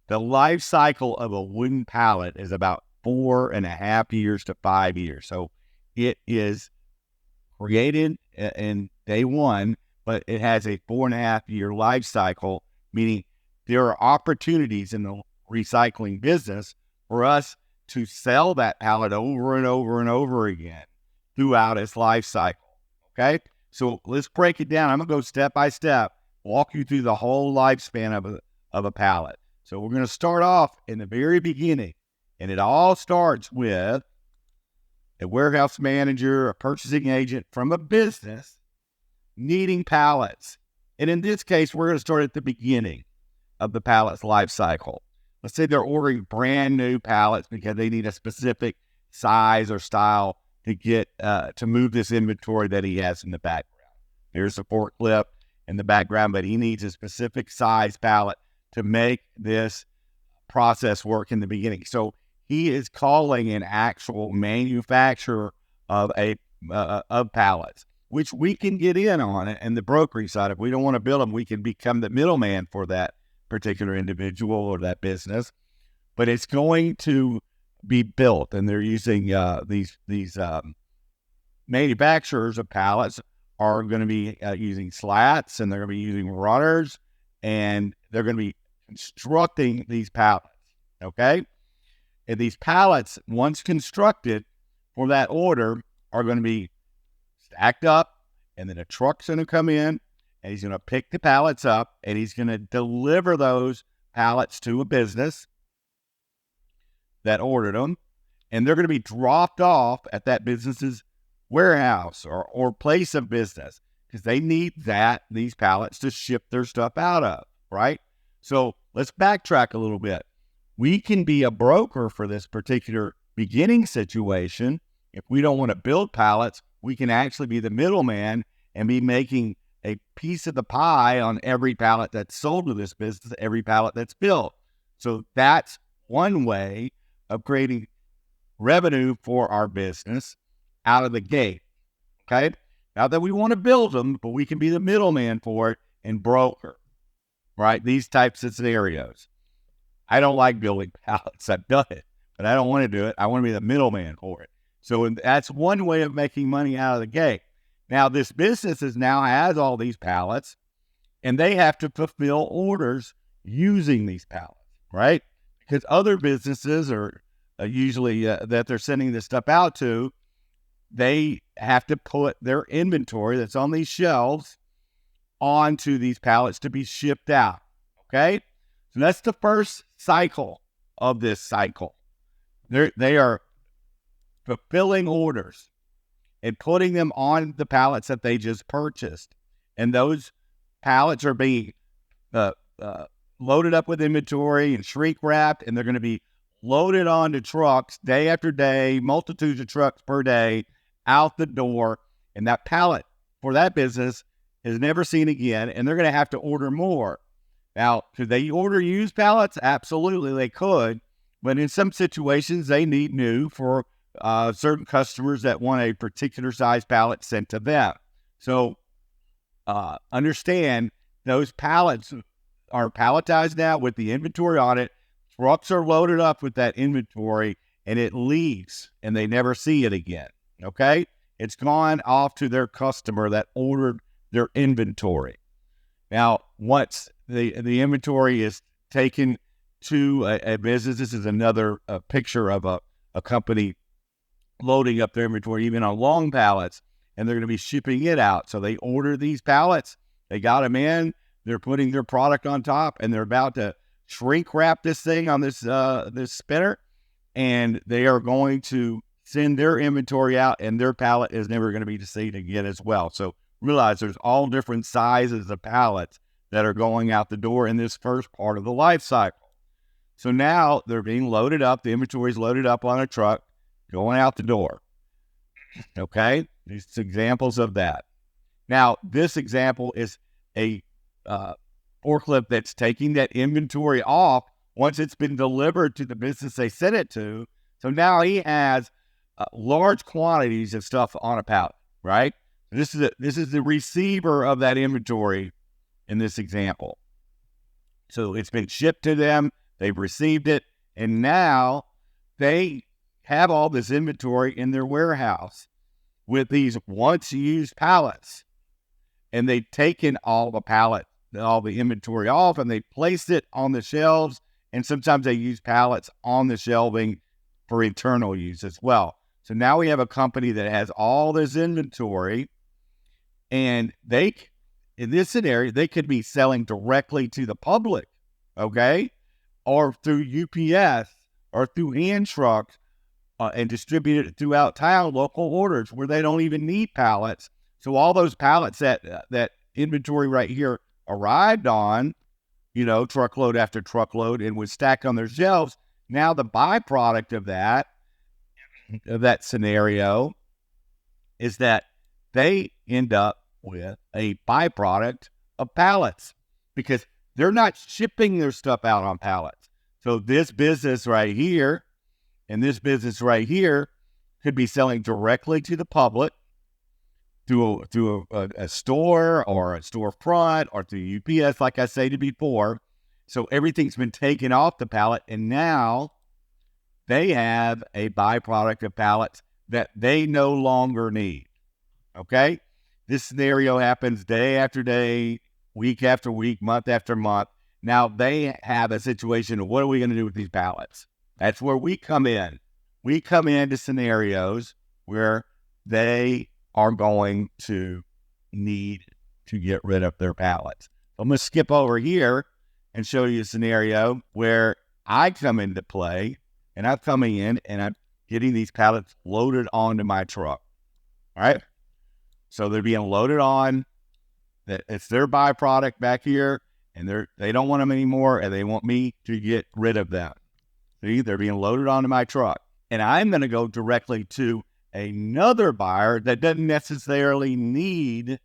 The life cycle of a wooden pallet is about 4.5 years to 5 years. So it is created in day one, but it has a 4.5 year life cycle, meaning there are opportunities in the recycling business for us to sell that pallet over and over and over again throughout its life cycle. Okay, so let's break it down. I'm gonna go step by step, walk you through the whole lifespan of a pallet. So we're gonna start off in the very beginning, and it all starts with a warehouse manager, a purchasing agent from a business needing pallets. And in this case, we're going to start at the beginning of the pallet's life cycle. Let's say they're ordering brand new pallets because they need a specific size or style to get to move this inventory that he has in the background. There's a forklift in the background, but he needs a specific size pallet to make this process work in the beginning. So he is calling an actual manufacturer of pallets, which we can get in on it. And the brokerage side, if we don't want to build them, we can become the middleman for that particular individual or that business. But it's going to be built, and they're using these manufacturers of pallets are going to be using slats, and they're going to be using runners, and they're going to be constructing these pallets. Okay. And these pallets, once constructed for that order, are going to be stacked up, and then a truck's going to come in, and he's going to pick the pallets up, and he's going to deliver those pallets to a business that ordered them, and they're going to be dropped off at that business's warehouse or place of business because they need these pallets to ship their stuff out of, right? So let's backtrack a little bit. We can be a broker for this particular beginning situation. If we don't want to build pallets, we can actually be the middleman and be making a piece of the pie on every pallet that's sold to this business, every pallet that's built. So that's one way of creating revenue for our business out of the gate. Okay. Not that we want to build them, but we can be the middleman for it and broker, right? These types of scenarios. I don't like building pallets. I've done it, but I don't want to do it. I want to be the middleman for it. So that's one way of making money out of the gate. Now, this business now has all these pallets, and they have to fulfill orders using these pallets, right? Because other businesses are usually that they're sending this stuff out to, they have to put their inventory that's on these shelves onto these pallets to be shipped out, okay? So that's the first cycle of this cycle. They are fulfilling orders and putting them on the pallets that they just purchased. And those pallets are being loaded up with inventory and shrink wrapped, and they're going to be loaded onto trucks day after day, multitudes of trucks per day out the door. And that pallet for that business is never seen again, and they're going to have to order more. Now, could they order used pallets? Absolutely, they could. But in some situations, they need new for certain customers that want a particular size pallet sent to them. So understand those pallets are palletized now with the inventory on it. Trucks are loaded up with that inventory, and it leaves, and they never see it again. Okay? It's gone off to their customer that ordered their inventory. Now, once the inventory is taken to a business, this is another picture of a company loading up their inventory, even on long pallets, and they're going to be shipping it out. So they order these pallets, they got them in, they're putting their product on top, and they're about to shrink wrap this thing on this spinner, and they are going to send their inventory out, and their pallet is never going to be seen again as well. So realize there's all different sizes of pallets that are going out the door in this first part of the life cycle. So now they're being loaded up. The inventory is loaded up on a truck, going out the door. Okay? These examples of that. Now, this example is a forklift that's taking that inventory off once it's been delivered to the business they sent it to. So now he has large quantities of stuff on a pallet, right? This is the receiver of that inventory in this example. So it's been shipped to them. they've received it, and now they have all this inventory in their warehouse with these once used pallets, and they've taken all the inventory off, and they placed it on the shelves, and sometimes they use pallets on the shelving for internal use as well. So now we have a company that has all this inventory, and in this scenario, they could be selling directly to the public, okay? Or through UPS or through hand trucks, and distribute it throughout town, local orders where they don't even need pallets. So all those pallets that inventory right here arrived on, truckload after truckload, and was stacked on their shelves. Now the byproduct of that scenario is that they end up with a byproduct of pallets because they're not shipping their stuff out on pallets. So this business right here and this business right here could be selling directly to the public through a store or a storefront or through UPS, like I stated before. So everything's been taken off the pallet, and now they have a byproduct of pallets that they no longer need. Okay? This scenario happens day after day, week after week, month after month. Now they have a situation of what are we going to do with these pallets? That's where we come in. We come into scenarios where they are going to need to get rid of their pallets. I'm going to skip over here and show you a scenario where I come into play, and I'm coming in and I'm getting these pallets loaded onto my truck. All right? So they're being loaded on. It's their byproduct back here, and they don't want them anymore, and they want me to get rid of them. See, they're being loaded onto my truck. And I'm going to go directly to another buyer that doesn't necessarily need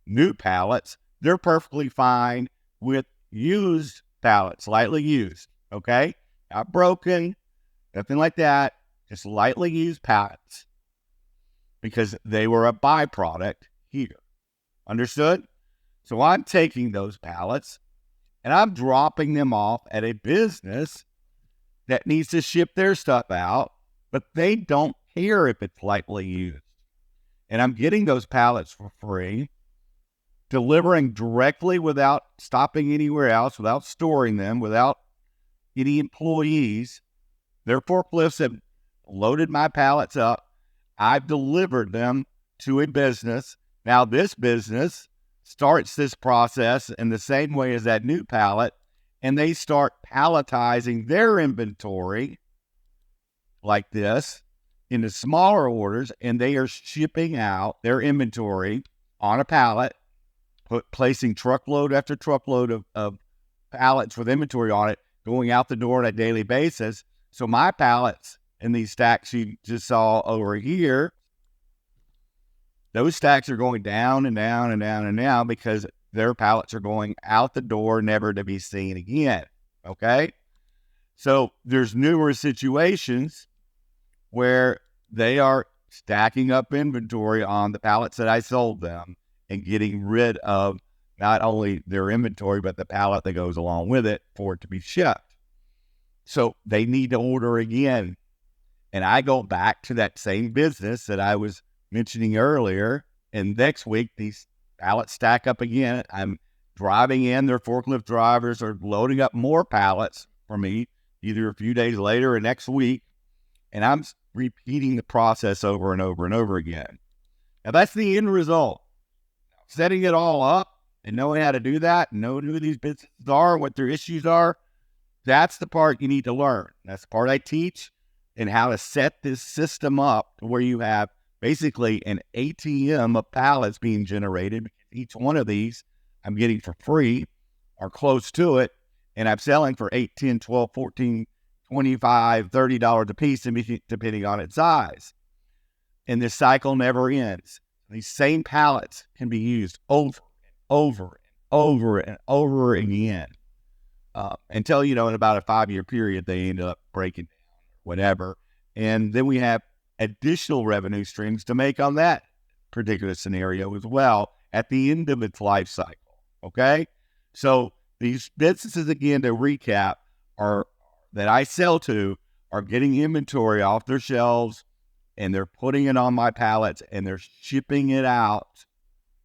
new pallets. They're perfectly fine with used pallets, lightly used, okay? Not broken, nothing like that, just lightly used pallets because they were a byproduct here. Understood? So I'm taking those pallets and I'm dropping them off at a business that needs to ship their stuff out, but they don't care if it's lightly used. And I'm getting those pallets for free, delivering directly without stopping anywhere else, without storing them, without any employees. Their forklifts have loaded my pallets up. I've delivered them to a business. Now this business starts this process in the same way as that new pallet, and they start palletizing their inventory like this into smaller orders, and they are shipping out their inventory on a pallet, placing truckload after truckload of pallets with inventory on it, going out the door on a daily basis. So my pallets in these stacks you just saw over here, those stacks are going down and down and down and down because their pallets are going out the door, never to be seen again. Okay? So there's numerous situations where they are stacking up inventory on the pallets that I sold them and getting rid of not only their inventory, but the pallet that goes along with it for it to be shipped. So they need to order again. And I go back to that same business that I was mentioning earlier. And next week, these pallets stack up again. I'm driving in, their forklift drivers are loading up more pallets for me, either a few days later or next week. And I'm repeating the process over and over and over again. Now, that's the end result. Setting it all up and knowing how to do that, and knowing who these businesses are, what their issues are, that's the part you need to learn. That's the part I teach, and how to set this system up to where you have basically an ATM of pallets being generated. Each one of these I'm getting for free or close to it, and I'm selling for $8, $10, $12, $14, $25, $30 a piece, depending on its size. And this cycle never ends. These same pallets can be used over and over and over again until, in about a 5-year period, they end up breaking down, whatever. And then we have additional revenue streams to make on that particular scenario as well at the end of its life cycle. Okay? So these businesses, again, to recap, are that I sell to are getting inventory off their shelves, and they're putting it on my pallets, and they're shipping it out,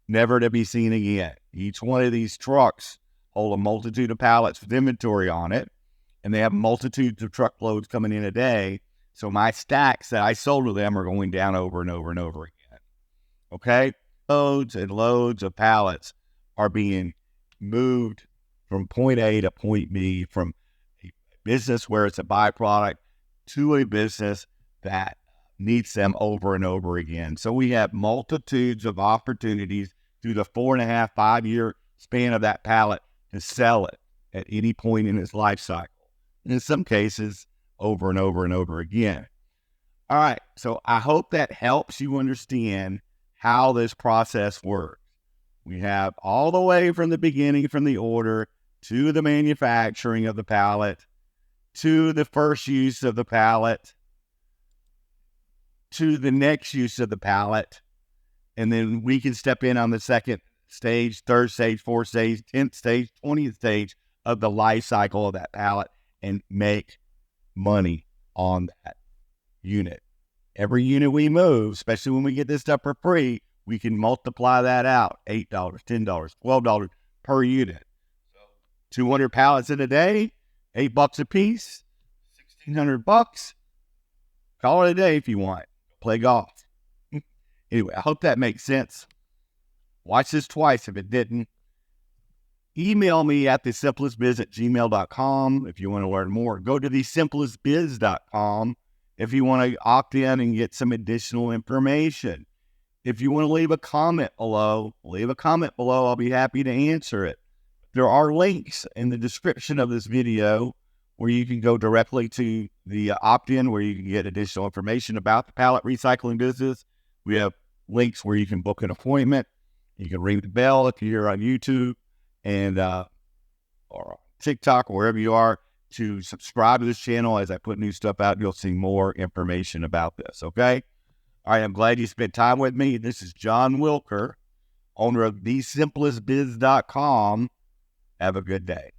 never to be seen again. Each one of these trucks hold a multitude of pallets with inventory on it, and they have multitudes of truckloads coming in a day. So my stacks that I sold to them are going down over and over and over again. Okay? Loads and loads of pallets are being moved from point A to point B, from a business where it's a byproduct to a business that needs them over and over again. So we have multitudes of opportunities through the 4.5, 5-year span of that pallet to sell it at any point in its life cycle. And in some cases, over and over and over again. All right, so I hope that helps you understand how this process works. We have all the way from the beginning, from the order to the manufacturing of the pallet, to the first use of the pallet, to the next use of the pallet, and then we can step in on the second stage, third stage, fourth stage, 10th stage, 20th stage of the life cycle of that pallet and make money on that unit. Every unit we move, especially when we get this stuff for free, we can multiply that out, $8, $10, $12 per unit. So 200 pallets in a day, $8 a piece, $1,600. Call it a day if you want. Play golf. Anyway, I hope that makes sense. Watch this twice if it didn't. Email me at thesimplestbiz@gmail.com if you want to learn more. Go to thesimplestbiz.com if you want to opt in and get some additional information. If you want to leave a comment below, leave a comment below. I'll be happy to answer it. There are links in the description of this video where you can go directly to the opt-in, where you can get additional information about the pallet recycling business. We have links where you can book an appointment. You can ring the bell if you're on YouTube and or TikTok, or wherever you are, to subscribe to this channel. As I put new stuff out, you'll see more information about this, okay? All right, I'm glad you spent time with me. This is John Wilker, owner of thesimplestbiz.com. Have a good day.